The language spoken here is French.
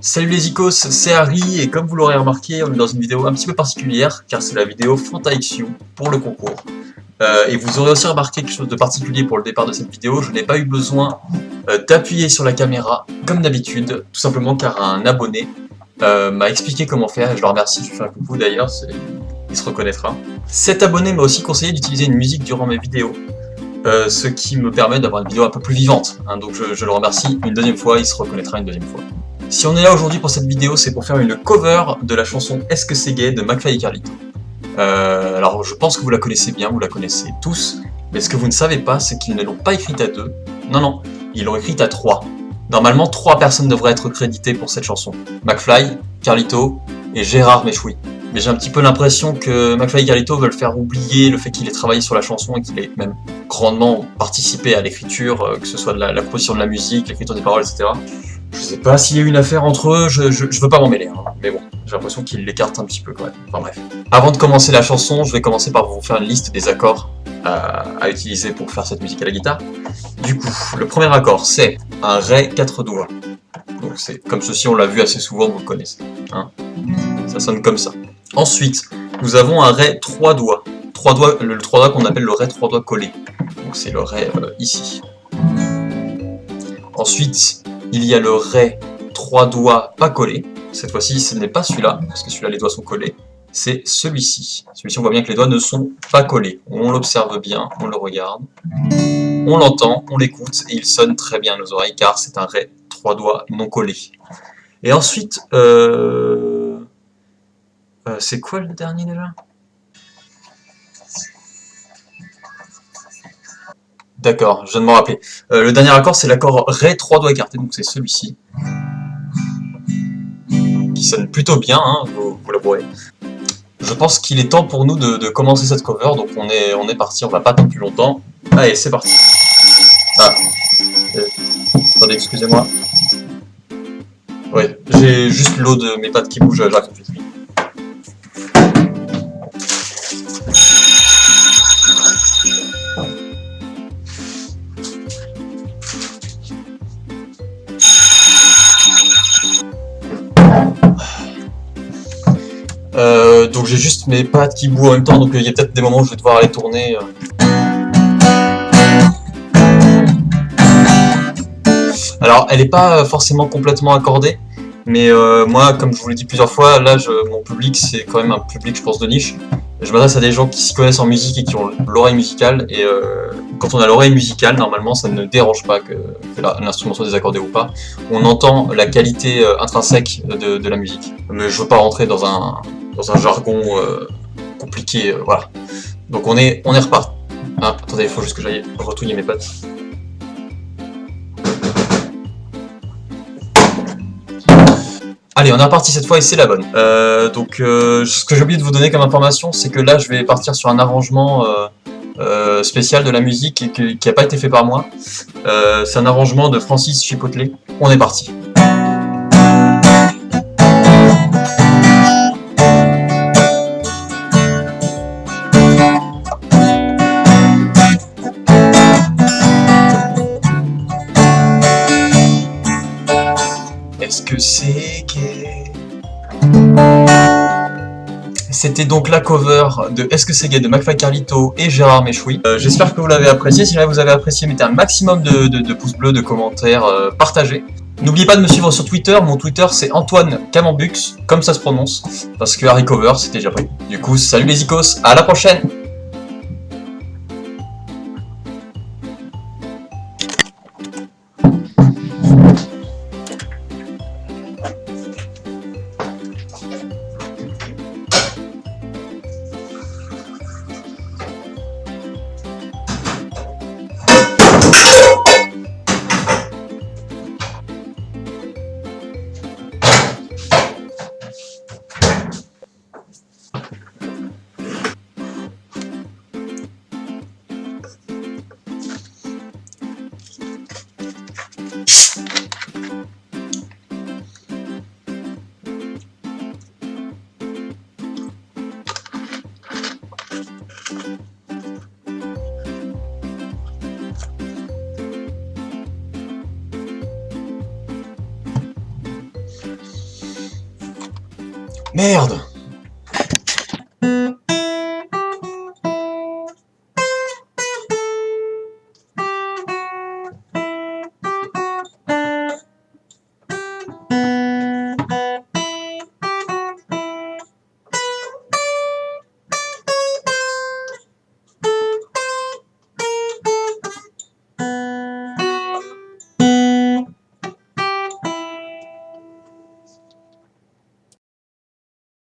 Salut les icos, c'est Harry et comme vous l'aurez remarqué, on est dans une vidéo un petit peu particulière car c'est la vidéo FantaXU pour le concours. Et vous aurez aussi remarqué quelque chose de particulier pour le départ de cette vidéo, je n'ai pas eu besoin d'appuyer sur la caméra comme d'habitude, tout simplement car un abonné m'a expliqué comment faire et je le remercie, je lui fais un coucou d'ailleurs, il se reconnaîtra. Cet abonné m'a aussi conseillé d'utiliser une musique durant mes vidéos, ce qui me permet d'avoir une vidéo un peu plus vivante, hein, donc je le remercie une deuxième fois, il se reconnaîtra une deuxième fois. Si on est là aujourd'hui pour cette vidéo, c'est pour faire une cover de la chanson Est-ce que c'est gay de McFly et Carlito. Alors je pense que vous la connaissez bien, vous la connaissez tous, mais ce que vous ne savez pas, c'est qu'ils ne l'ont pas écrite à deux. Non, ils l'ont écrite à trois. Normalement, 3 personnes devraient être créditées pour cette chanson. McFly, Carlito et Gérard Méchoui. Mais j'ai un petit peu l'impression que McFly et Carlito veulent faire oublier le fait qu'il ait travaillé sur la chanson et qu'il ait même grandement participé à l'écriture, que ce soit de la composition de la musique, l'écriture des paroles, etc. Je sais pas s'il y a eu une affaire entre eux, je veux pas m'en mêler, hein, mais bon, j'ai l'impression qu'ils l'écartent un petit peu quand même. Enfin bref. Avant de commencer la chanson, je vais commencer par vous faire une liste des accords à utiliser pour faire cette musique à la guitare. Du coup, le premier accord, c'est un Ré 4 doigts. Donc c'est comme ceci, on l'a vu assez souvent, vous le connaissez. Hein, ça sonne comme ça. Ensuite, nous avons un Ré 3 doigts. Le 3 doigts qu'on appelle le Ré 3 doigts collé. Donc c'est le Ré ici. Ensuite, il y a le Ré 3 doigts pas collé. Cette fois-ci, ce n'est pas celui-là, parce que celui-là, les doigts sont collés. C'est celui-ci. Celui-ci, on voit bien que les doigts ne sont pas collés. On l'observe bien, on le regarde. On l'entend, on l'écoute, et il sonne très bien à nos oreilles, car c'est un Ré 3 doigts non collé. Et ensuite, c'est quoi le dernier déjà ? D'accord, je viens de m'en rappeler. Le dernier accord, c'est l'accord Ré 3 doigts écartés, donc c'est celui-ci. Qui sonne plutôt bien, hein, vous l'avouerez. Je pense qu'il est temps pour nous de commencer cette cover, donc on est parti, on va pas attendre plus longtemps. Allez, c'est parti. Ah, attendez, excusez-moi. Oui, j'ai juste l'eau de mes pattes qui bougent, j'arrête tout de suite. Donc j'ai juste mes pattes qui bougent en même temps, donc il y a peut-être des moments où je vais devoir aller tourner. Alors elle n'est pas forcément complètement accordée, mais moi, comme je vous l'ai dit plusieurs fois, là mon public c'est quand même un public, je pense, de niche. Je m'adresse à des gens qui s'y connaissent en musique et qui ont l'oreille musicale, et quand on a l'oreille musicale, normalement ça ne dérange pas que l'instrument soit désaccordé ou pas. On entend la qualité intrinsèque de la musique. Mais je veux pas rentrer dans un jargon compliqué, voilà. Donc on est reparti. Ah, attendez, il faut juste que j'aille retouiller mes pattes. Allez, on est reparti cette fois et c'est la bonne. Ce que j'ai oublié de vous donner comme information, c'est que là je vais partir sur un arrangement spécial de la musique qui n'a pas été fait par moi. C'est un arrangement de Francis Chipotle. On est parti. Est-ce que c'est gay ? C'était donc la cover de Est-ce que c'est gay de McFly Carlito et Gérard Méchoui. J'espère que vous l'avez apprécié. Si jamais vous avez apprécié, mettez un maximum de pouces bleus, de commentaires, partagez. N'oubliez pas de me suivre sur Twitter. Mon Twitter c'est Antoine Camembux, comme ça se prononce, parce que Harry Cover c'était déjà pris. Du coup, salut les icos, à la prochaine. Merde!